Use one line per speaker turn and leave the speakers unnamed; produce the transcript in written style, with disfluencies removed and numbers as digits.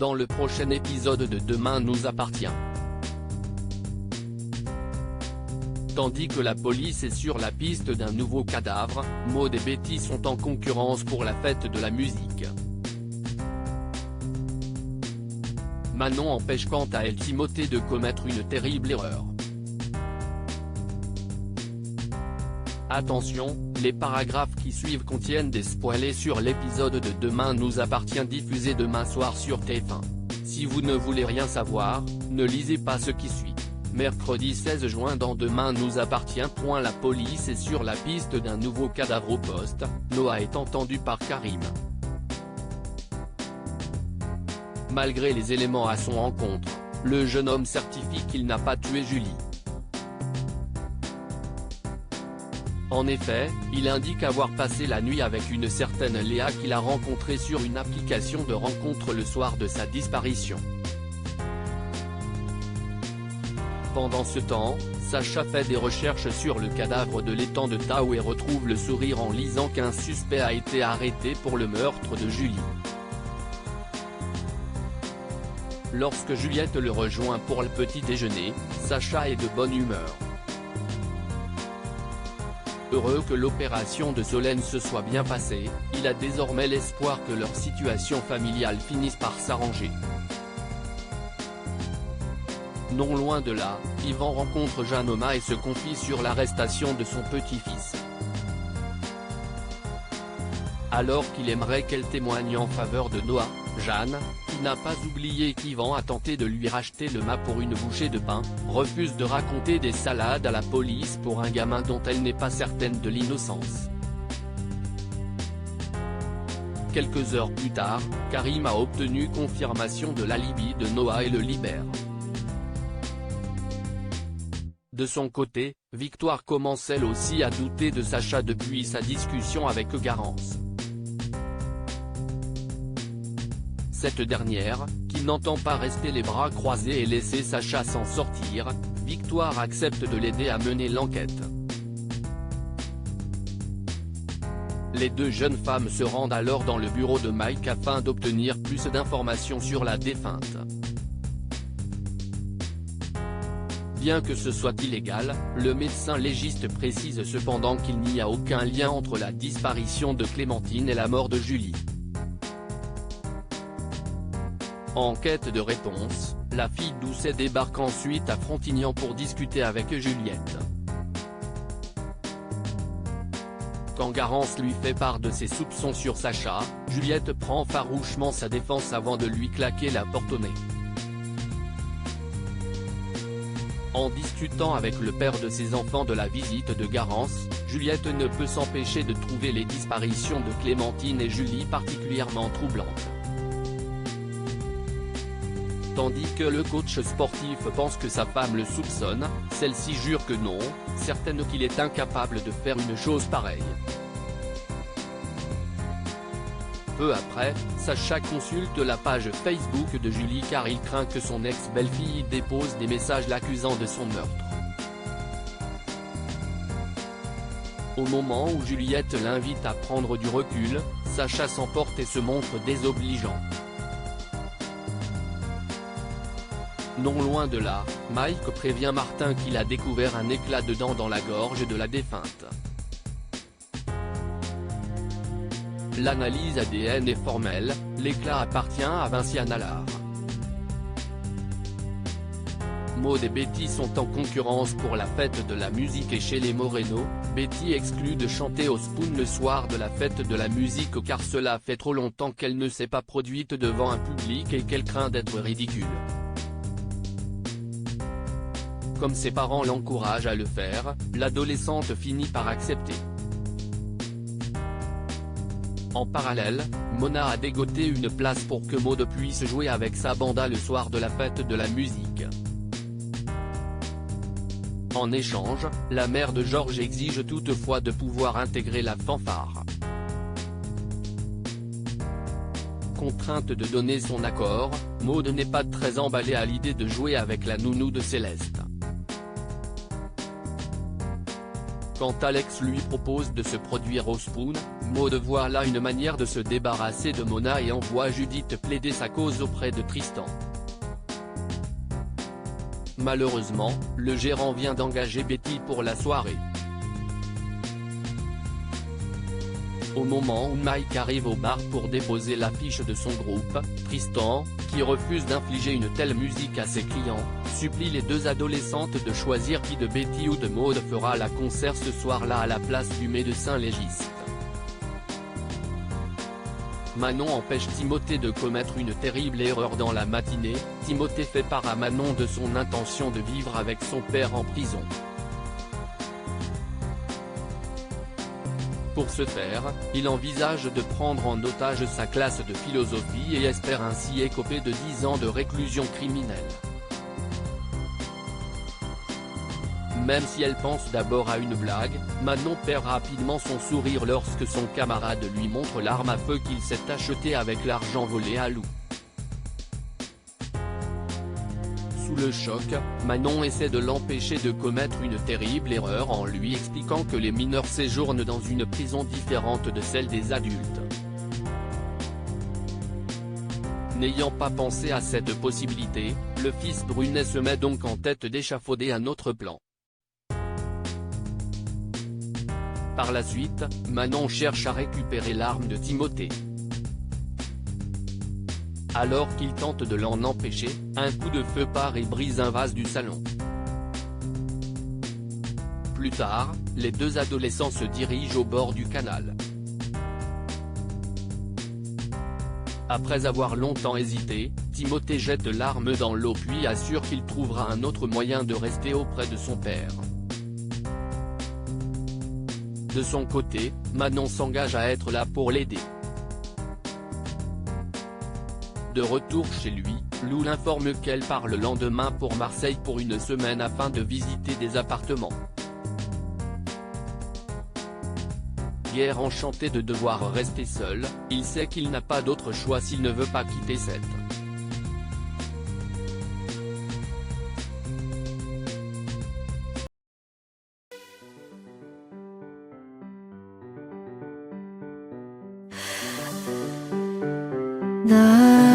dans le prochain épisode de Demain nous appartient. Tandis que la police est sur la piste d'un nouveau cadavre, Maud et Betty sont en concurrence pour la fête de la musique. Manon empêche quant à elle Timothée de commettre une terrible erreur. Attention, les paragraphes qui suivent contiennent des spoilers sur l'épisode de Demain nous appartient diffusé demain soir sur TF1. Si vous ne voulez rien savoir, ne lisez pas ce qui suit. Mercredi 16 juin dans Demain nous appartient. La police est sur la piste d'un nouveau cadavre au poste, Noah est entendu par Karim. Malgré les éléments à son encontre, le jeune homme certifie qu'il n'a pas tué Julie. En effet, il indique avoir passé la nuit avec une certaine Léa qu'il a rencontrée sur une application de rencontre le soir de sa disparition. Pendant ce temps, Sacha fait des recherches sur le cadavre de l'étang de Tao et retrouve le sourire en lisant qu'un suspect a été arrêté pour le meurtre de Julie. Lorsque Juliette le rejoint pour le petit déjeuner, Sacha est de bonne humeur. Heureux que l'opération de Solène se soit bien passée, il a désormais l'espoir que leur situation familiale finisse par s'arranger. Non loin de là, Yvan rencontre Jeanne-Oma et se confie sur l'arrestation de son petit-fils. Alors qu'il aimerait qu'elle témoigne en faveur de Noah, Jeanne, qui n'a pas oublié qu'Yvan a tenté de lui racheter le mât pour une bouchée de pain, refuse de raconter des salades à la police pour un gamin dont elle n'est pas certaine de l'innocence. Quelques heures plus tard, Karim a obtenu confirmation de l'alibi de Noah et le libère. De son côté, Victoire commence elle aussi à douter de Sacha depuis sa discussion avec Garance. Cette dernière, qui n'entend pas rester les bras croisés et laisser Sacha s'en sortir, Victoire accepte de l'aider à mener l'enquête. Les deux jeunes femmes se rendent alors dans le bureau de Mike afin d'obtenir plus d'informations sur la défunte. Bien que ce soit illégal, le médecin légiste précise cependant qu'il n'y a aucun lien entre la disparition de Clémentine et la mort de Julie. En quête de réponse, la fille Doucet débarque ensuite à Frontignan pour discuter avec Juliette. Quand Garance lui fait part de ses soupçons sur Sacha, Juliette prend farouchement sa défense avant de lui claquer la porte au nez. En discutant avec le père de ses enfants de la visite de Garance, Juliette ne peut s'empêcher de trouver les disparitions de Clémentine et Julie particulièrement troublantes. Tandis que le coach sportif pense que sa femme le soupçonne, celle-ci jure que non, certaine qu'il est incapable de faire une chose pareille. Peu après, Sacha consulte la page Facebook de Julie car il craint que son ex-belle-fille dépose des messages l'accusant de son meurtre. Au moment où Juliette l'invite à prendre du recul, Sacha s'emporte et se montre désobligeant. Non loin de là, Mike prévient Martin qu'il a découvert un éclat de dent dans la gorge de la défunte. L'analyse ADN est formelle, l'éclat appartient à Vinciane Allard. Maud et Betty sont en concurrence pour la fête de la musique et chez les Moreno, Betty exclut de chanter au Spoon le soir de la fête de la musique car cela fait trop longtemps qu'elle ne s'est pas produite devant un public et qu'elle craint d'être ridicule. Comme ses parents l'encouragent à le faire, l'adolescente finit par accepter. En parallèle, Mona a dégoté une place pour que Maud puisse jouer avec sa banda le soir de la fête de la musique. En échange, la mère de Georges exige toutefois de pouvoir intégrer la fanfare. Contrainte de donner son accord, Maud n'est pas très emballée à l'idée de jouer avec la nounou de Céleste. Quand Alex lui propose de se produire au Spoon, Maud voit là une manière de se débarrasser de Mona et envoie Judith plaider sa cause auprès de Tristan. Malheureusement, le gérant vient d'engager Betty pour la soirée. Au moment où Mike arrive au bar pour déposer l'affiche de son groupe, Tristan, qui refuse d'infliger une telle musique à ses clients, supplie les deux adolescentes de choisir qui de Betty ou de Maud fera la concert ce soir-là à la place du médecin légiste. Manon empêche Timothée de commettre une terrible erreur dans la matinée. Timothée fait part à Manon de son intention de vivre avec son père en prison. Pour ce faire, il envisage de prendre en otage sa classe de philosophie et espère ainsi écoper de 10 ans de réclusion criminelle. Même si elle pense d'abord à une blague, Manon perd rapidement son sourire lorsque son camarade lui montre l'arme à feu qu'il s'est achetée avec l'argent volé à Lou. Sous le choc, Manon essaie de l'empêcher de commettre une terrible erreur en lui expliquant que les mineurs séjournent dans une prison différente de celle des adultes. N'ayant pas pensé à cette possibilité, le fils Brunet se met donc en tête d'échafauder un autre plan. Par la suite, Manon cherche à récupérer l'arme de Timothée. Alors qu'il tente de l'en empêcher, un coup de feu part et brise un vase du salon. Plus tard, les deux adolescents se dirigent au bord du canal. Après avoir longtemps hésité, Timothée jette l'arme dans l'eau puis assure qu'il trouvera un autre moyen de rester auprès de son père. De son côté, Manon s'engage à être là pour l'aider. De retour chez lui, Lou l'informe qu'elle part le lendemain pour Marseille pour une semaine afin de visiter des appartements. Guère enchanté de devoir rester seul, il sait qu'il n'a pas d'autre choix s'il ne veut pas quitter cette.
날